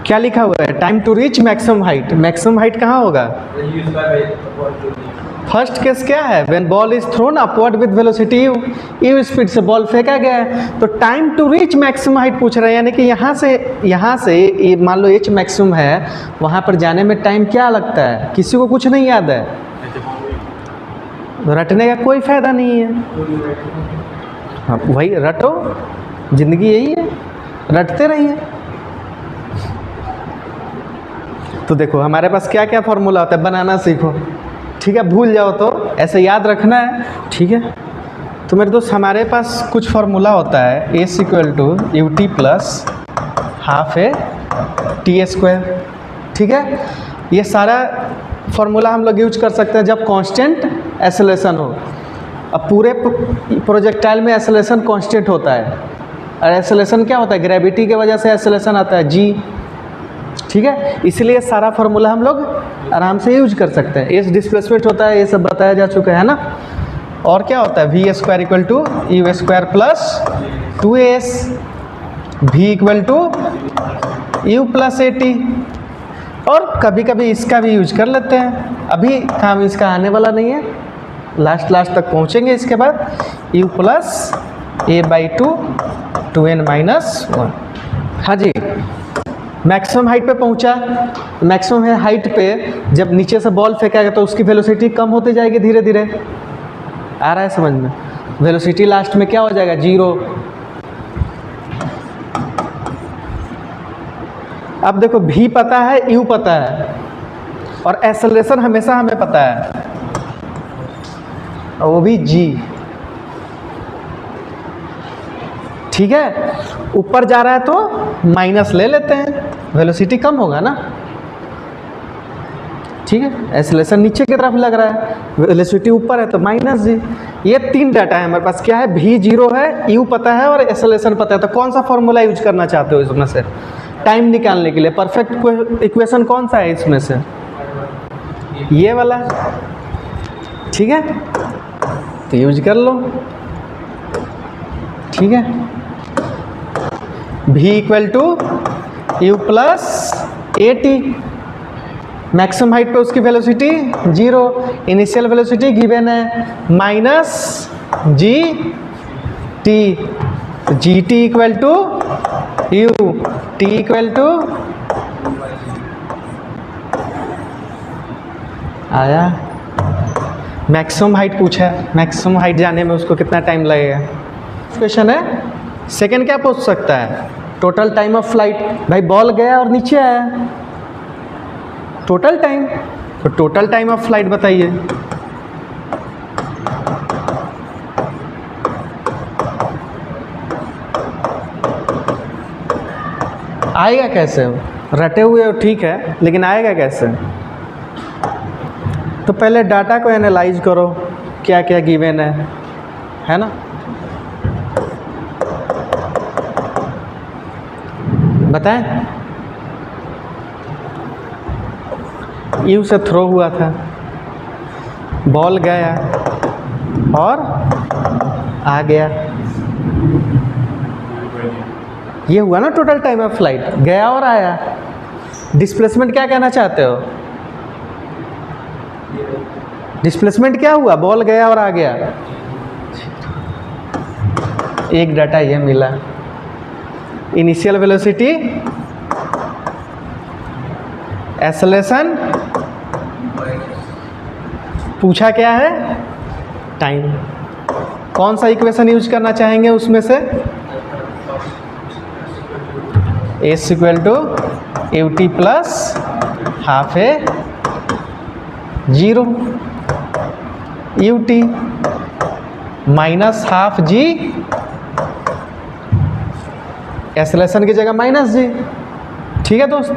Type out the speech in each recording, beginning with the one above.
क्या लिखा हुआ है? Time to reach maximum height. Maximum height कहाँ होगा? फर्स्ट केस क्या है? When ball is thrown upward with velocity u, u speed से बॉल फेंका गया है। तो time to reach maximum height पूछ रहे हैं, यानी कि यहाँ से मान लो एच मैक्सिमम है, वहाँ पर जाने में टाइम क्या लगता है? किसी को कुछ नहीं याद है? रटने का कोई फायदा नहीं है। हाँ, वही रटो, जिंदगी यही है, रटते रहिए। तो देखो हमारे पास क्या क्या फॉर्मूला होता है, बनाना सीखो, ठीक है? भूल जाओ तो ऐसे याद रखना है, ठीक है? तो मेरे दोस्त हमारे पास कुछ फार्मूला होता है, s equal to u t plus half a t square, ठीक है? ये सारा फार्मूला हम लोग यूज कर सकते हैं जब कांस्टेंट एक्सेलरेशन हो। अब पूरे प्रोजेक्टाइल में एक्सेलरेशन कांस्टेंट होता है, और एक्सेलरेशन क्या होता है? ग्रेविटी के वजह से एक्सेलरेशन आता है जी, ठीक है? इसलिए सारा फार्मूला हम लोग आराम से यूज कर सकते हैं। एस डिस्प्लेसमेंट होता है, ये सब बताया जा चुका है ना। और क्या होता है? V square equal to u square plus 2s, v equal to u plus a t. और कभी कभी इसका भी यूज कर लेते हैं, अभी काम इसका आने वाला नहीं है, लास्ट तक पहुँचेंगे इसके बाद। You plus A by two 2n minus 1। हाँ जी, मैक्सिमम हाइट पे पहुंचा। मैक्सिमम हाइट पे जब नीचे से बॉल फेंकेगा तो उसकी वेलोसिटी कम होती जाएगी धीरे धीरे। आ रहा है समझ में? वेलोसिटी लास्ट में क्या हो जाएगा? 0। अब देखो भी पता है, यू पता है, और एक्सेलरेशन हमेशा हमें पता है, और वो भी जी, ठीक है? ऊपर जा रहा है तो माइनस ले लेते हैं, वेलोसिटी कम होगा ना, ठीक है? एक्सेलरेशन नीचे की तरफ लग रहा है, वेलोसिटी ऊपर है तो माइनस जी। ये 3 डाटा है हमारे पास। क्या है? भी 0 है, यू पता है, और एक्सेलरेशन पता है। तो कौन सा फॉर्मूला यूज करना चाहते हो इसमें से टाइम निकालने के लिए? परफेक्ट इक्वेशन कौन सा है इसमें से? ये वाला, ठीक है? तो यूज कर लो, ठीक है? v equal to u plus a t. Maximum height पे उसकी वेलोसिटी 0, इनिशियल वेलोसिटी गिवन है minus g t, g t equal to u, t equal to आया। मैक्सिमम हाइट पूछा है, मैक्सिमम हाइट जाने में उसको कितना टाइम लगेगा? क्वेश्चन है। सेकंड क्या पूछ सकता है? Total time of flight. भाई बॉल गया और नीचे आया, टोटल टाइम। तो टोटल टाइम ऑफ फ्लाइट बताइए। आएगा कैसे? रटे हुए हो ठीक है, लेकिन आएगा कैसे? तो पहले डाटा को एनालाइज करो, क्या क्या गिवन है ना? बताएं। यू से थ्रो हुआ था, बॉल गया और आ गया, ये हुआ ना टोटल टाइम ऑफ फ्लाइट, गया और आया। डिस्प्लेसमेंट क्या कहना चाहते हो? डिस्प्लेसमेंट क्या हुआ? बॉल गया और आ गया। एक डाटा ये मिला। इनिशियल वेलोसिटी, एक्सेलरेशन, पूछा क्या है? टाइम। कौन सा इक्वेशन यूज करना चाहेंगे उसमें से? S equal to u t plus half a 0 u t minus half g, acceleration की जगह माइनस जी, ठीक है दोस्त?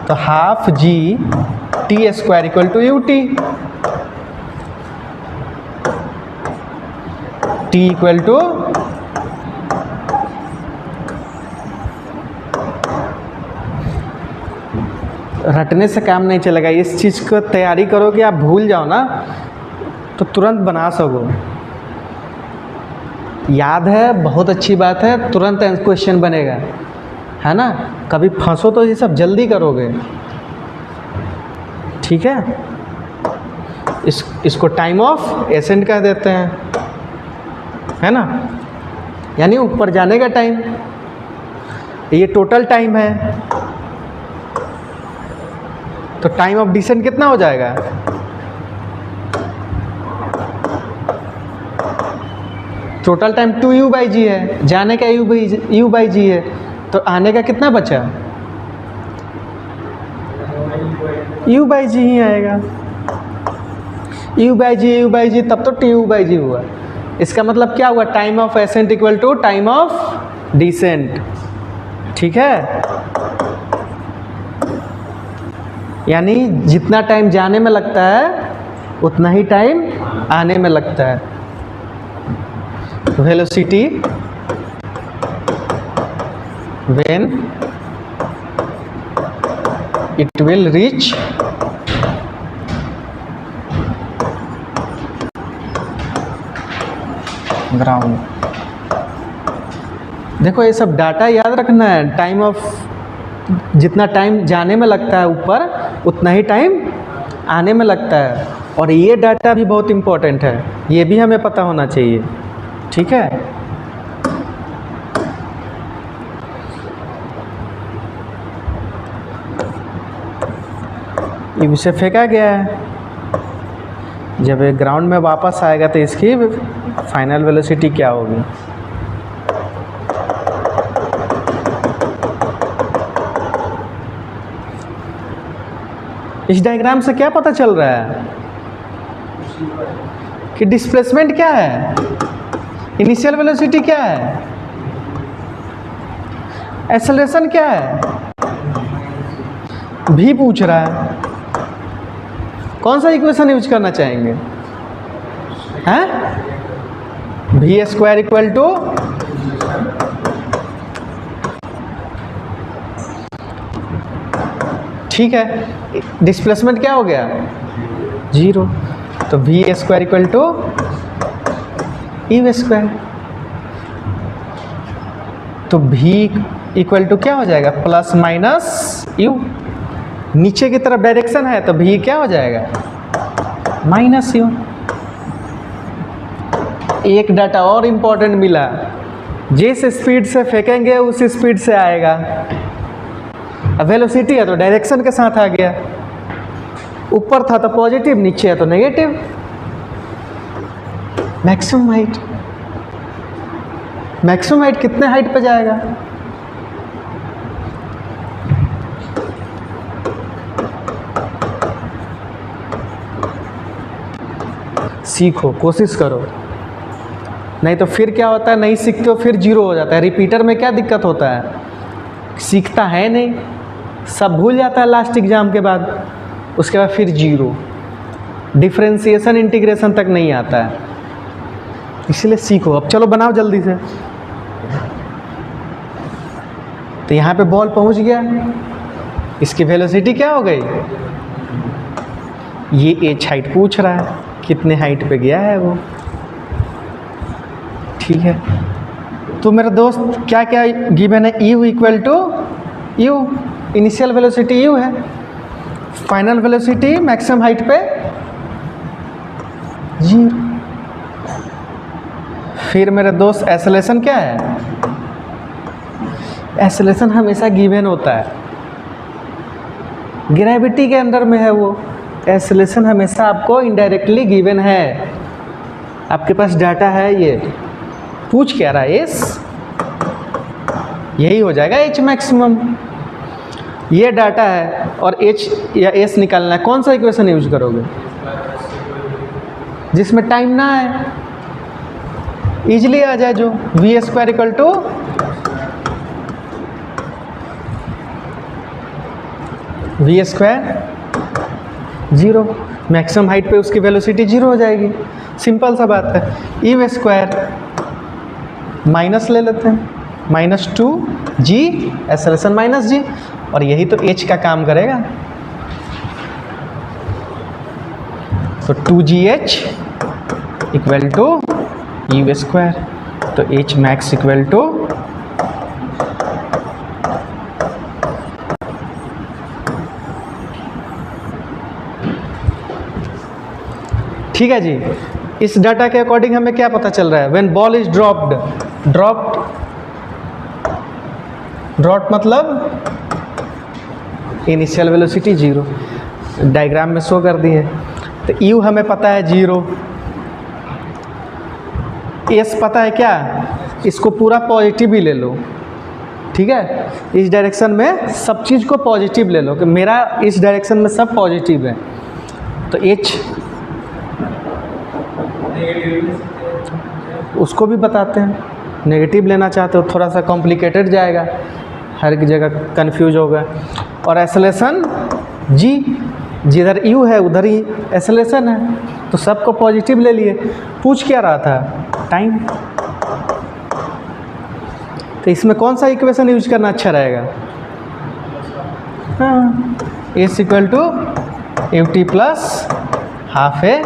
तो half g t square equal to u t, t equal to रटने से काम नहीं चलेगा, इस चीज़ को तैयारी करो कि आप भूल जाओ ना तो तुरंत बना सको। याद है बहुत अच्छी बात है, तुरंत क्वेश्चन बनेगा, है ना। कभी फंसो तो ये सब जल्दी करोगे, ठीक है। इसको टाइम ऑफ एसेंट कह देते हैं, है ना, यानी ऊपर जाने का टाइम। ये टोटल टाइम है, तो टाइम ऑफ डिसेंट कितना हो जाएगा? टोटल टाइम 2u/g है, जाने का u/g है, तो आने का कितना बचा? u/g ही आएगा। u/g तब तो tu/g हुआ। इसका मतलब क्या हुआ? Time of ascent equal to time of descent, ठीक है। यानी जितना टाइम जाने में लगता है उतना ही टाइम आने में लगता है। Velocity when it will reach ground. देखो ये सब डाटा याद रखना है। टाइम ऑफ, जितना टाइम जाने में लगता है ऊपर उतना ही टाइम आने में लगता है। और ये डाटा भी बहुत इम्पोर्टेंट है, ये भी हमें पता होना चाहिए, ठीक है। इसे फेंका गया है, जब ये ग्राउंड में वापस आएगा तो इसकी फाइनल वेलोसिटी क्या होगी? इस डायग्राम से क्या पता चल रहा है कि डिस्प्लेसमेंट क्या है, इनिशियल वेलोसिटी क्या है, एक्सेलरेशन क्या है, भी पूछ रहा है। कौन सा इक्वेशन यूज करना चाहेंगे? हैं? v² इक्वल टू ठीक है, डिस्प्लेसमेंट क्या हो गया? 0। तो v² इक्वल टू u²। तो v इक्वल टू क्या हो जाएगा? Plus minus u। नीचे की तरफ डायरेक्शन है तो v क्या हो जाएगा? Minus u। एक डाटा और इम्पोर्टेंट मिला, जिस स्पीड से फेंकेंगे उस स्पीड से आएगा। अब वेलोसिटी है तो डायरेक्शन के साथ आ गया, ऊपर था तो पॉजिटिव, नीचे है तो negative. Maximum height, maximum height कितने हाइट पे जाएगा? सीखो, कोशिश करो, नहीं तो फिर क्या होता है, नहीं सीखते हो फिर 0 हो जाता है। रिपीटर में क्या दिक्कत होता है? सीखता है नहीं, सब भूल जाता है लास्ट एग्जाम के बाद, उसके बाद फिर 0, डिफरेंशिएशन इंटीग्रेशन तक नहीं आता है। इसलिए सीखो। अब चलो बनाओ जल्दी से। तो यहाँ पे बॉल पहुँच गया, इसकी वेलोसिटी क्या हो गई? ये h हाइट पूछ रहा है, कितने हाइट पे गया है वो, ठीक है। तो मेरे दोस्त क्या क्या गिवन है? u equal to u, initial velocity u है, फाइनल वेलोसिटी मैक्सिमम हाइट पे 0। फिर मेरे दोस्त एक्सेलरेशन क्या है? एक्सेलरेशन हमेशा गिवन होता है, ग्रेविटी के अंदर में है वो। एक्सेलरेशन हमेशा आपको इनडायरेक्टली गिवन है, आपके पास डाटा है। ये पूछ क्या रहा है? s, यही हो जाएगा h मैक्सिमम। ये डाटा है और h या s निकालना है। कौन सा इक्वेशन यूज करोगे? जिसमें टाइम ना है, इजीली आ जाए जो v² equal to v², 0। Maximum height पे उसकी वेलोसिटी 0 हो जाएगी, सिंपल सा बात है। u² माइनस ले लेते हैं, -2g, एक्सेलरेशन -g, और यही तो h का काम करेगा। तो 2GH equal to u square, तो H मैक्स इक्वल टू ठीक है जी। इस डाटा के अकॉर्डिंग हमें क्या पता चल रहा है, व्हेन बॉल इज ड्रॉप्ड मतलब इनिशियल वेलोसिटी 0, डायग्राम में शो कर दी है। तो यू हमें पता है 0, एस पता है क्या, इसको पूरा पॉजिटिव ही ले लो, ठीक है। इस डायरेक्शन में सब चीज़ को पॉजिटिव ले लो कि मेरा इस डायरेक्शन में सब पॉजिटिव है। तो एच उसको भी बताते हैं, नेगेटिव लेना चाहते हो थोड़ा सा कॉम्प्लिकेटेड जाएगा, हर एक जगह कंफ्यूज होगा। और एक्सेलरेशन जी, जिधर यू है उधर ही एक्सेलरेशन है, तो सबको पॉजिटिव ले लिए। पूछ क्या रहा था, टाइम। तो इसमें कौन सा इक्वेशन यूज करना अच्छा रहेगा, हाँ, s equal to u t plus half a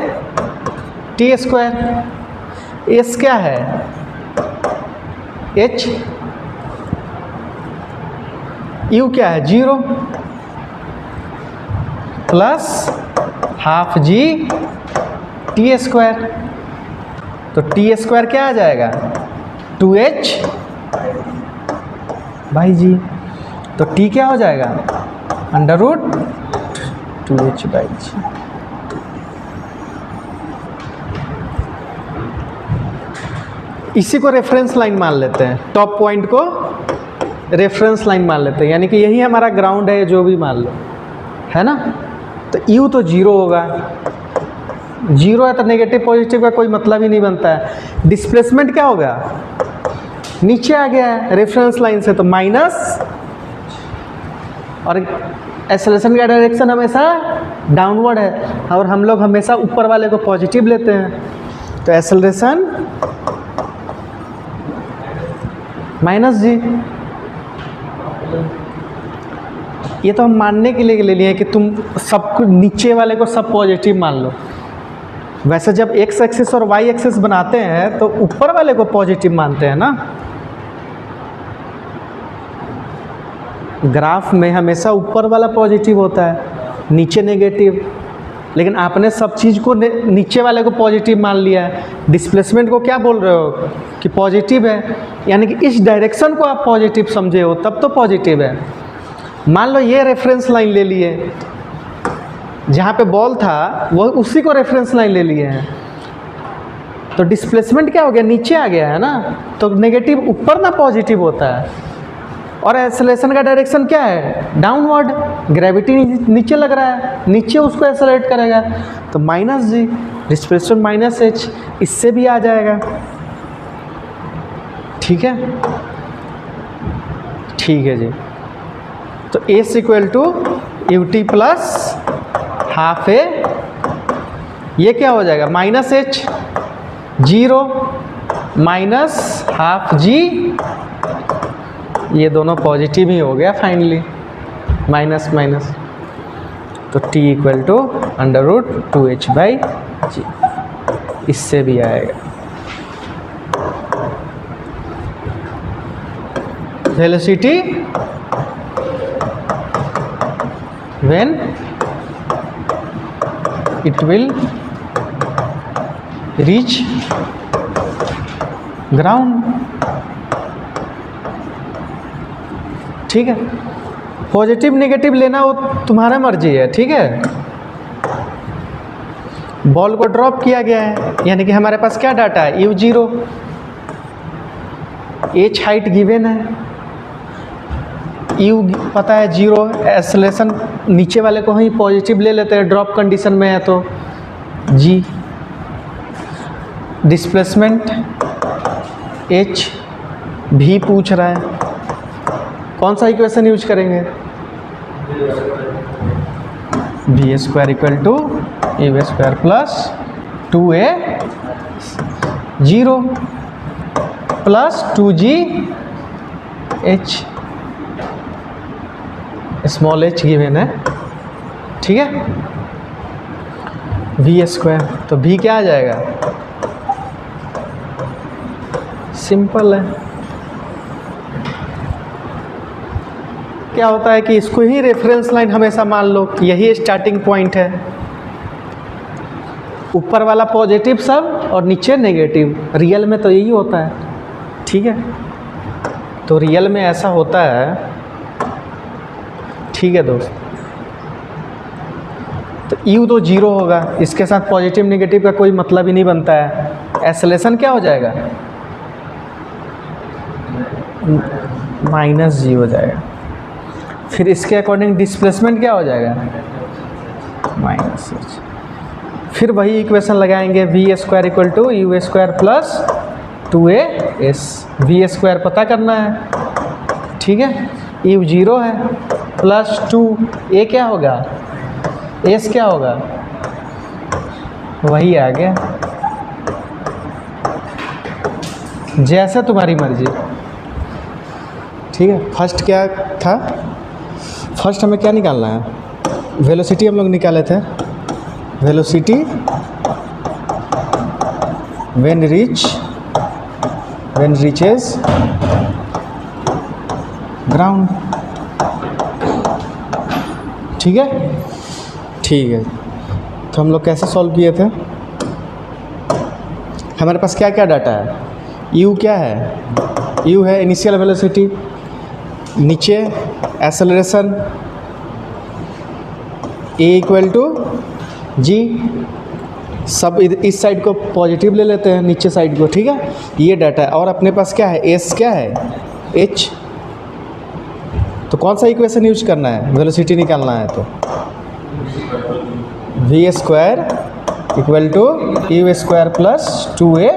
t square. S क्या है, एच, यू क्या है 0 plus half g t square. तो टी स्क्वायर क्या आ जाएगा 2h बाई जी, तो टी क्या हो जाएगा अंडर रूट 2h बाई जी। इसी को रेफरेंस लाइन मान लेते हैं, टॉप पॉइंट को रेफरेंस लाइन मान लेते हैं, यानी कि यही हमारा ग्राउंड है, जो भी मान लो, है ना। तो यू तो 0 होगा, 0 है तो नेगेटिव पॉजिटिव का कोई मतलब ही नहीं बनता है। डिस्प्लेसमेंट क्या होगा, नीचे आ गया है रेफरेंस लाइन से, तो माइनस, और एक्सेलरेशन का डायरेक्शन हमेशा डाउनवर्ड है और हम लोग हमेशा ऊपर वाले को पॉजिटिव लेते हैं, तो एक्सेलरेशन माइनस जी। ये तो हम मानने के लिए ले लिए कि तुम सब नीचे वाले को सब पॉजिटिव मान लो। वैसे जब एक्स एक्सिस और वाई एक्सिस बनाते हैं तो ऊपर वाले को पॉजिटिव मानते हैं ना, ग्राफ में हमेशा ऊपर वाला पॉजिटिव होता है, नीचे नेगेटिव। लेकिन आपने सब चीज़ को नीचे वाले को पॉजिटिव मान लिया है, डिस्प्लेसमेंट को क्या बोल रहे हो कि पॉजिटिव है, यानी कि इस डायरेक्शन को आप पॉजिटिव समझे हो तब तो पॉजिटिव है। मान लो ये रेफरेंस लाइन ले लिए, जहाँ पे बॉल था वो उसी को रेफरेंस लाइन ले लिए हैं, तो डिस्प्लेसमेंट क्या हो गया, नीचे आ गया है ना, तो नेगेटिव ऊपर ना पॉजिटिव होता है। और एक्सेलरेशन का डायरेक्शन क्या है, डाउनवर्ड, ग्रेविटी नीचे लग रहा है, नीचे उसको एक्सेलरेट करेगा, तो माइनस जी, डिस्प्लेसमेंट माइनस एच, इससे भी आ जाएगा, ठीक है। ठीक है जी, तो s equal to u t plus half a, ये क्या हो जाएगा minus h, 0 minus half g, ये दोनों पॉजिटिव ही हो गया फाइनली, माइनस माइनस, तो t equal to under root 2h by g, इससे भी आएगा। Velocity when it will reach ground, ठीक है। पॉजिटिव नेगेटिव लेना वो तुम्हारा मर्जी है, ठीक है। बॉल को ड्रॉप किया गया है, यानी कि हमारे पास क्या डाटा है, यू 0, एच हाइट गिवन है, यू पता है 0, एक्सेलरेशन नीचे वाले को ही पॉजिटिव ले लेते हैं, ड्रॉप कंडीशन में है तो जी, डिस्प्लेसमेंट एच भी पूछ रहा है, कौन सा इक्वेशन यूज करेंगे, v square equal to a square plus 2a 0 प्लस 2g h, small h given है, ठीक है। वी स्क्वायर, तो वी क्या आ जाएगा, सिंपल है। क्या होता है कि इसको ही रेफरेंस लाइन हमेशा मान लो, यही स्टार्टिंग पॉइंट है, ऊपर वाला पॉजिटिव सब और नीचे नेगेटिव, रियल में तो यही होता है, ठीक है। तो रियल में ऐसा होता है, ठीक है दोस्त। तो यू तो जीरो होगा, इसके साथ पॉजिटिव नेगेटिव का कोई मतलब ही नहीं बनता है। एक्सेलेरेशन क्या हो जाएगा, माइनस जी हो जाएगा। फिर इसके अकॉर्डिंग डिस्प्लेसमेंट क्या हो जाएगा, माइनस एच। फिर वही इक्वेशन लगाएंगे, v square equal to u square plus 2a s. V square पता करना है, ठीक है। यू जीरो है, प्लस 2 ए क्या होगा, एस क्या होगा, वही आ गया। जैसे तुम्हारी मर्जी, ठीक है। फर्स्ट क्या था, फर्स्ट हमें क्या निकालना है, वेलोसिटी हम लोग निकाले थे। वेलोसिटी व्हेन रीचेस ग्राउंड, ठीक है, ठीक है। तो हम लोग कैसे सॉल्व किए थे, हमारे पास क्या क्या डाटा है, यू क्या है, यू है इनिशियल वेलोसिटी, नीचे एक्सेलरेशन ए इक्वल टू जी, सब इस साइड को पॉजिटिव ले लेते हैं, नीचे साइड को, ठीक है। ये डाटा है, और अपने पास क्या है, एस क्या है, एच। तो कौन सा इक्वेशन यूज करना है, वेलोसिटी निकालना है, तो v square equal to u square plus 2a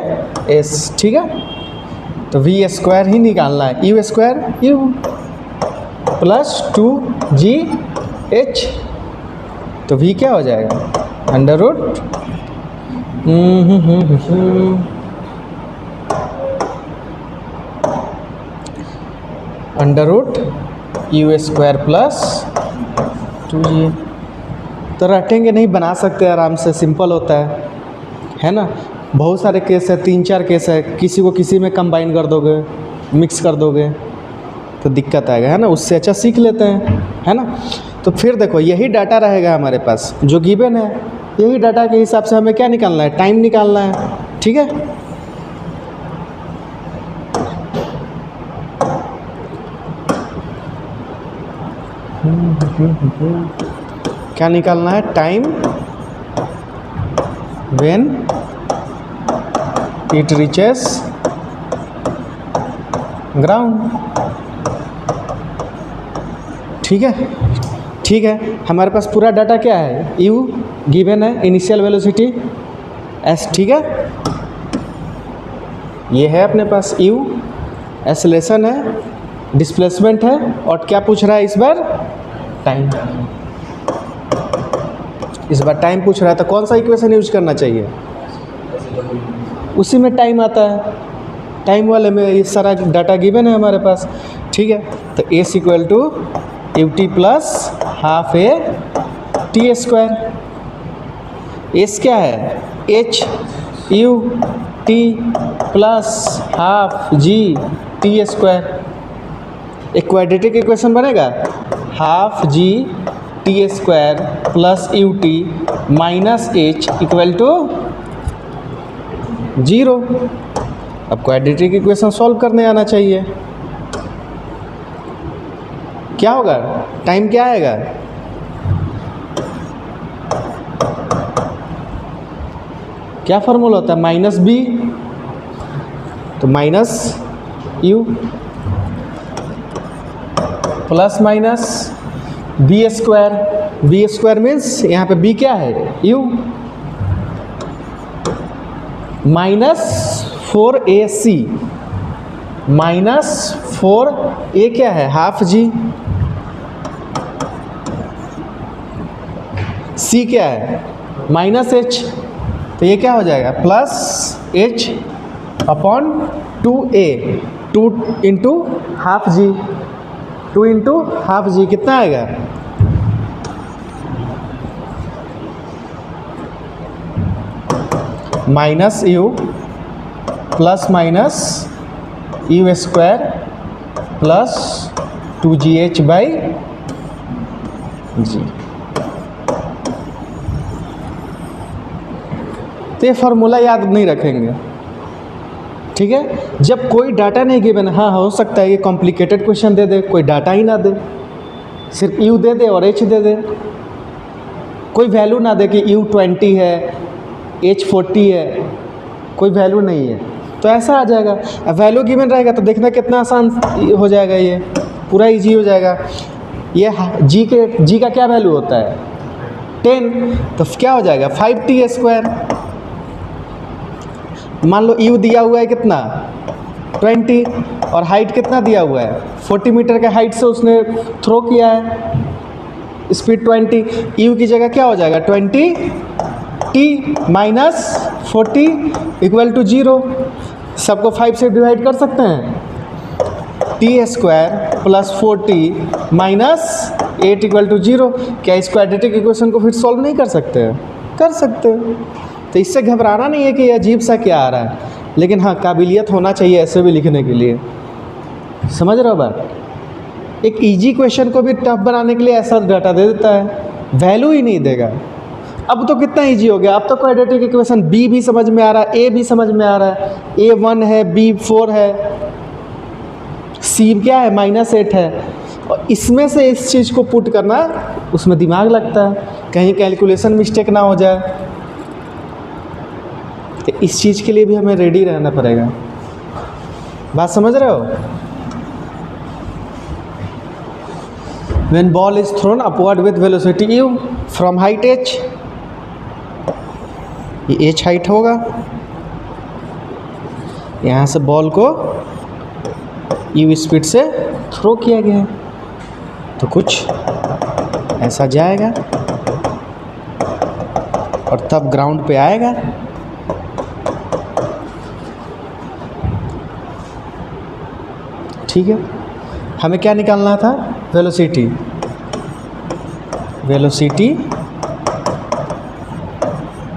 s, ठीक है। तो वी स्क्वायर ही निकालना है, u square u plus 2g h। तो v क्या हो जाएगा, under root u square plus 2g। तो रटेंगे नहीं, बना सकते आराम से, सिंपल होता है ना। बहुत सारे केस है, 3-4 केस है, किसी को किसी में कंबाइन कर दोगे, मिक्स कर दोगे तो दिक्कत आएगा, है ना। उससे अच्छा सीख लेते हैं, है ना। तो फिर देखो यही डाटा रहेगा हमारे पास जो गिवन है, यही डाटा के हिसाब से हमें क्या निकालना है, टाइम निकालना है, ठीक है। क्या निकालना है, time when it reaches ground, ठीक है, ठीक है। हमारे पास पूरा डाटा क्या है, यू गिवन है, इनिशियल वेलोसिटी एस, ठीक है। ये है अपने पास यू, एक्सेलरेशन है, डिस्प्लेसमेंट है, और क्या पूछ रहा है इस बार, टाइम। इस बार टाइम पूछ रहा है, तो कौन सा इक्वेशन यूज करना चाहिए, उसी में टाइम आता है, टाइम वाले में ये सारा डाटा गिवन है हमारे पास, ठीक है। तो s equal to u t plus half a t square. S क्या है, h u t plus half g t square. एक क्वाड्रेटिक इक्वेशन बनेगा, half g t square plus u t minus h equal to 0। अब quadratic equation solve करने आना चाहिए। क्या होगा, टाइम क्या आएगा, क्या फार्मूला होता है, माइनस बी, तो minus u plus minus b square. B square means यहाँ पे बी क्या है, you, minus 4ac minus 4a क्या है, हाफ जी, c क्या है, माइनस h, तो ये क्या हो जाएगा, plus h upon 2a, 2 into half g, 2 into half g कितना आएगा, minus u plus minus u square plus 2gh by g. तो ये फार्मूला याद नहीं रखेंगे, ठीक है। जब कोई डाटा नहीं गिवन, हाँ हो सकता है ये कॉम्प्लिकेटेड क्वेश्चन दे दे, कोई डाटा ही ना दे, सिर्फ यू दे दे और एच दे दे, कोई वैल्यू ना दे कि यू 20 है, एच 40 है, कोई वैल्यू नहीं है, तो ऐसा आ जाएगा। अब वैल्यू गिवन रहेगा तो देखना कितना आसान हो जाएगा, ये पूरा इजी हो जाएगा। ये जी का क्या वैल्यू होता है 10, तो क्या हो जाएगा 5t स्क्वायर। मान लो यू दिया हुआ है कितना 20 और हाइट कितना दिया हुआ है 40 मीटर के हाइट से उसने थ्रो किया है, स्पीड 20, यू की जगह क्या हो जाएगा 20t माइनस 40 इक्वल टू 0। सबको 5 से डिवाइड कर सकते हैं, t square plus 40 minus 8 equal to 0। क्या इस क्वाड्रेटिक इक्वेशन को फिर सॉल्व नहीं कर सकते हैं? कर सकते हैं। तो इससे घबराना नहीं है कि अजीब सा क्या आ रहा है, लेकिन हाँ काबिलियत होना चाहिए ऐसे भी लिखने के लिए, समझ रहे हो बात। एक इजी क्वेश्चन को भी टफ बनाने के लिए ऐसा डाटा दे देता है, वैल्यू ही नहीं देगा। अब तो कितना इजी हो गया, अब तो क्वाड्रेटिक इक्वेशन बी भी समझ में आ रहा है, ए भी समझ में आ रहा है, ए 1 है, बी 4 है, सी क्या है -8 है, और इसमें से इस चीज़ को पुट करना उसमें दिमाग लगता है, कहीं कैलकुलेशन मिस्टेक ना हो जाए। तो इस चीज़ के लिए भी हमें रेडी रहना पड़ेगा, बात समझ रहे हो। When ball is thrown upward with velocity u from height h, ये h हाइट होगा, यहाँ से बॉल को u स्पीड से थ्रो किया गया है, तो कुछ ऐसा जाएगा और तब ग्राउंड पे आएगा। ठीक है, हमें क्या निकालना था, velocity. Velocity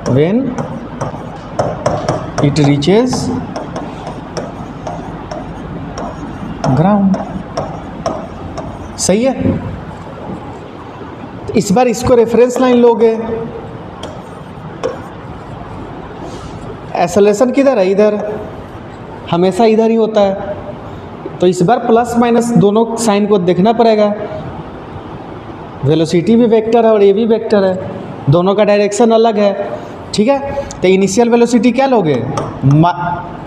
when it reaches ground, सही है। तो इस बार इसको रेफरेंस लाइन लोगे, एक्सेलरेशन किधर है, इधर, हमेशा इधर ही होता है, तो इस बार प्लस माइनस दोनों साइन को देखना पड़ेगा। वेलोसिटी भी वेक्टर है और ये भी वेक्टर है, दोनों का डायरेक्शन अलग है, ठीक है। तो इनिशियल वेलोसिटी क्या लोगे,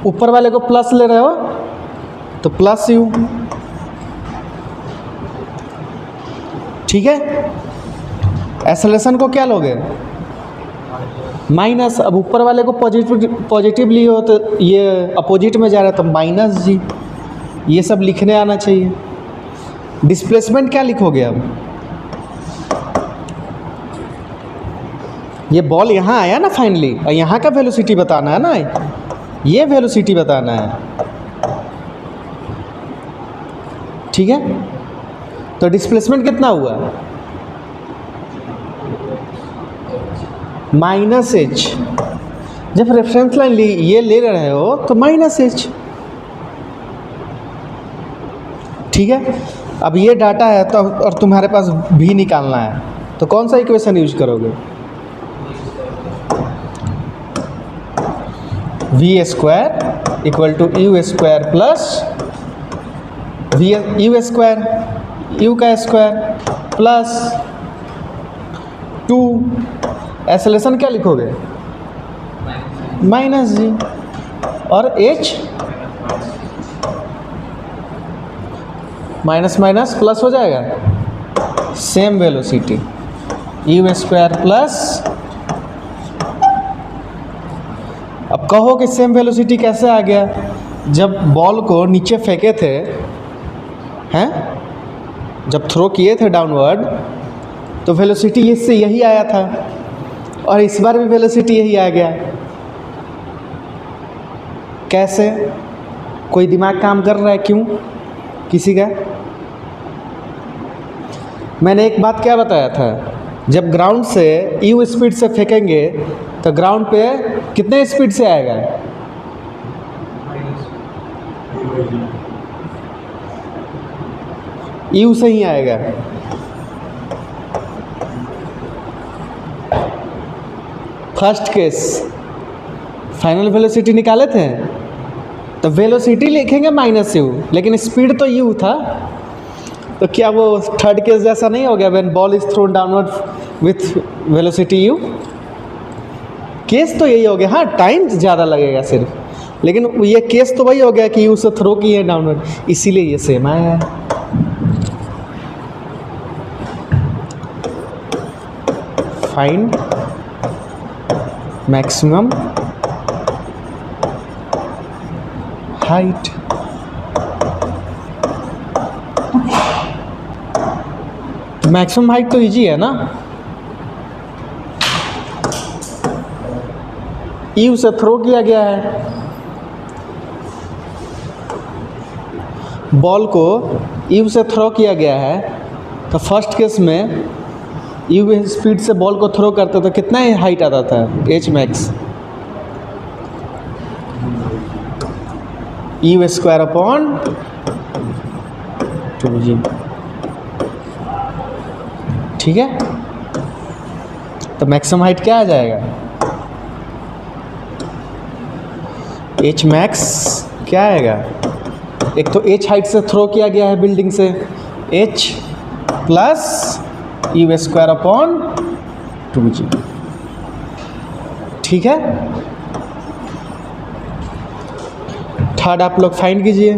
ऊपर वाले को प्लस ले रहे हो तो प्लस यू, ठीक है। एक्सेलरेशन को क्या लोगे, माइनस, अब ऊपर वाले को पॉजिटिव लिए हो तो ये अपोजिट में जा रहा है तो माइनस जी, ये सब लिखने आना चाहिए। डिस्प्लेसमेंट क्या लिखोगे, अब ये बॉल यहाँ आया ना फाइनली, और यहाँ का वेलोसिटी बताना है ना, ये वेलोसिटी बताना है, ठीक है। तो डिस्प्लेसमेंट कितना हुआ, -h। जब रेफरेंस लाइन ये ले रहे हो तो -h, ठीक है। अब ये डाटा है तो और तुम्हारे पास भी निकालना है, तो कौन सा इक्वेशन यूज करोगे, v square equal to u square plus u square, u का स्क्वायर प्लस 2, एक्सेलरेशन क्या लिखोगे -g, और h माइनस माइनस प्लस हो जाएगा, same velocity you square plus, अब कहो कि सेम वेलोसिटी कैसे आ गया, जब बॉल को नीचे फेंके थे हैं, जब थ्रो किए थे डाउनवर्ड, तो वेलोसिटी इससे यही आया था, और इस बार भी वेलोसिटी यही आ गया। कैसे, कोई दिमाग काम कर रहा है, क्यों किसी का। मैंने एक बात क्या बताया था, जब ग्राउंड से यू स्पीड से फेंकेंगे तो ग्राउंड पे कितने स्पीड से आएगा? यू से ही आएगा। फर्स्ट केस फाइनल वेलोसिटी निकाले थे, तो वेलोसिटी लिखेंगे माइनस यू, लेकिन स्पीड तो यू था। तो क्या वो थर्ड केस जैसा नहीं हो गया, when ball is throne downward with velocity you? Case तो यही हो गया। हाँ, टाइम ज़्यादा लगेगा सिर्फ, लेकिन ये केस तो वही हो गया कि यू से थ्रो किए डाउनवर्ड, इसीलिए ये सेम आया है। Find maximum height. Maximum height तो इजी है ना, यू से थ्रो किया गया है बॉल को, यू से थ्रो किया गया है। तो फर्स्ट केस में यू स्पीड से बॉल को थ्रो करते तो कितना हाइट आता था? H max you square upon 2g। ठीक है, तो मैक्सिमम हाइट क्या आ जाएगा? एच मैक्स क्या आएगा? एक तो एच हाइट से थ्रो किया गया है बिल्डिंग से, H plus u square upon 2g। ठीक है, थर्ड आप लोग फाइंड कीजिए।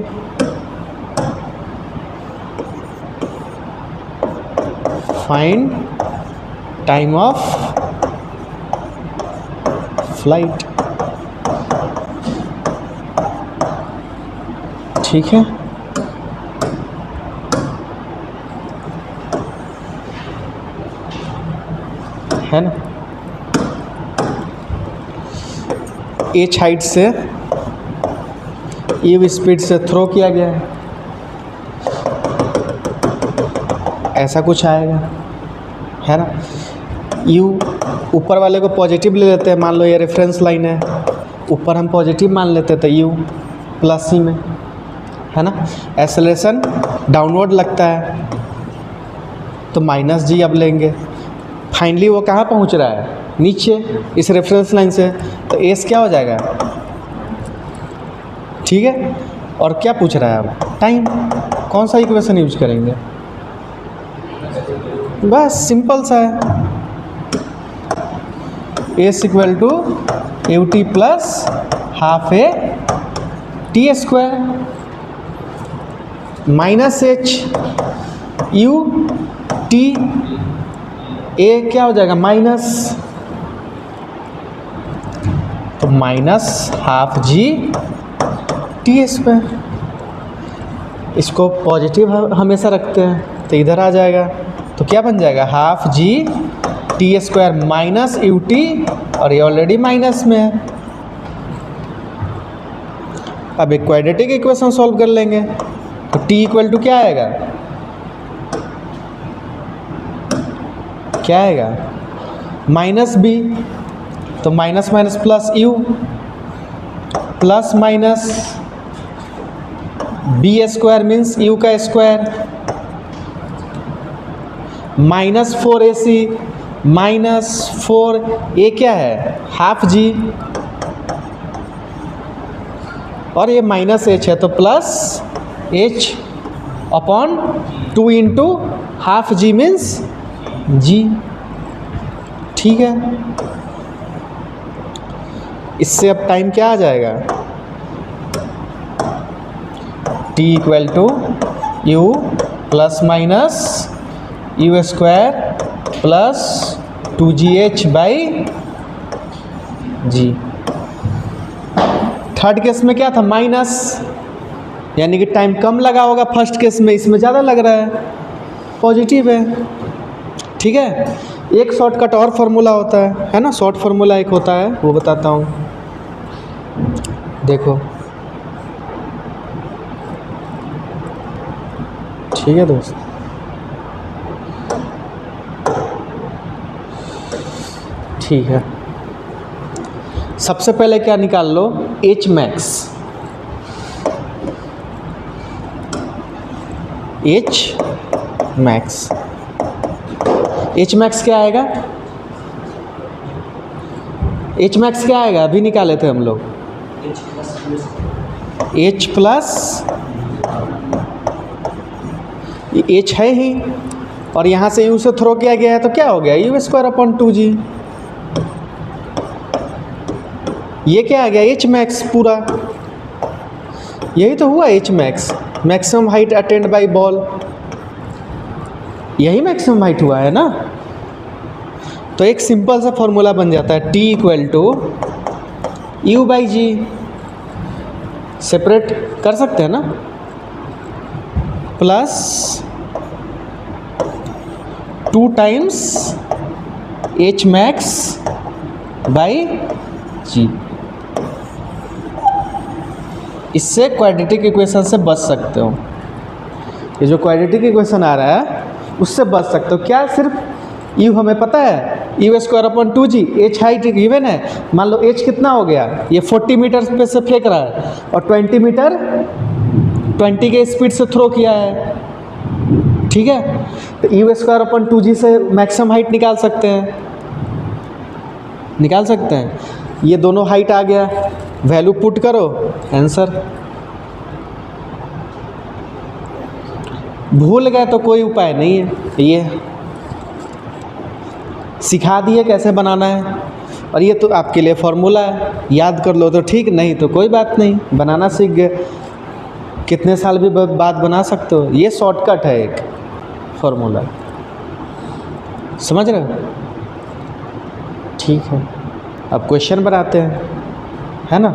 Find time of flight. ठीक है, है ना? एच हाइट से यू स्पीड से थ्रो किया गया है, ऐसा कुछ आएगा, है ना? यू ऊपर वाले को पॉजिटिव ले लेते हैं, मान लो ये रेफरेंस लाइन है, ऊपर हम पॉजिटिव मान लेते हैं, तो यू प्लस सी में, है ना? एक्सेलरेशन डाउनवर्ड लगता है तो माइनस जी अब लेंगे। फाइनली वो कहाँ पहुँच रहा है? नीचे, इस रेफरेंस लाइन से, तो एस क्या हो जाएगा? ठीक है, और क्या पूछ रहा है अब? टाइम। कौन सा इक्वेशन यूज करेंगे? बस सिंपल सा है, s equal to u t plus half a t square minus h u t, a क्या हो जाएगा? माइनस, तो minus half g t square. इसको पॉजिटिव हमेशा रखते हैं तो इधर आ जाएगा, तो क्या बन जाएगा? Half g t square minus U T, और ये ऑलरेडी माइनस में है। अब एक क्वाड्रेटिक इक्वेशन सॉल्व कर लेंगे, तो t इक्वल टू क्या आएगा? क्या आएगा? माइनस बी, तो minus minus plus u plus minus b square means u का square minus 4ac minus 4a क्या है? हाफ जी, और ये माइनस एच है तो plus h upon 2 into half g means g. ठीक है, इससे अब टाइम क्या आ जाएगा? t equal to u plus minus u square plus 2gh by g. Third case में क्या था? माइनस, यानी कि टाइम कम लगा होगा फर्स्ट केस में, इसमें ज़्यादा लग रहा है, पॉजिटिव है। ठीक है, एक शॉर्टकट और फार्मूला होता है ना? शॉर्ट फार्मूला एक होता है, वो बताता हूँ, देखो। ठीक है दोस्त, ठीक है, सबसे पहले क्या निकाल लो, h max. H max, h max क्या आएगा? एच मैक्स क्या आएगा? अभी निकाले थे हम लोग, एच प्लस, एच है ही और यहाँ से यू से थ्रो किया गया है तो क्या हो गया, यू स्क्वायर अपॉन 2g। ये क्या आ गया, एच मैक्स पूरा, यही तो हुआ H max, maximum height attend by ball, यही मैक्सिमम हाइट हुआ है ना। तो एक सिंपल सा फॉर्मूला बन जाता है, T equal to u by g. Separate कर सकते हैं ना, plus 2 times h max by g. इससे क्वाड्रेटिक इक्वेशन से बच सकते हो, ये जो क्वाड्रेटिक इक्वेशन आ रहा है उससे बच सकते हो। क्या सिर्फ यू हमें पता है, u square upon 2g, H height given है, मान लो एच कितना हो गया, ये 40 मीटर पे से फेंक रहा है और 20 मीटर 20 के स्पीड से थ्रो किया है, ठीक है। तो यू स्क्वायर अपॉन 2g से मैक्सिमम हाइट निकाल सकते हैं, निकाल सकते हैं। ये दोनों हाइट आ गया, वैल्यू पुट करो, आंसर। भूल गए तो कोई उपाय नहीं है, ये सिखा दिए कैसे बनाना है, और ये तो आपके लिए फॉर्मूला है, याद कर लो तो ठीक, नहीं तो कोई बात नहीं, बनाना सीख गए, कितने साल भी बाद बना सकते हो। ये शॉर्टकट है एक फॉर्मूला, समझ रहे हो? ठीक है, अब क्वेश्चन बनाते हैं, है ना।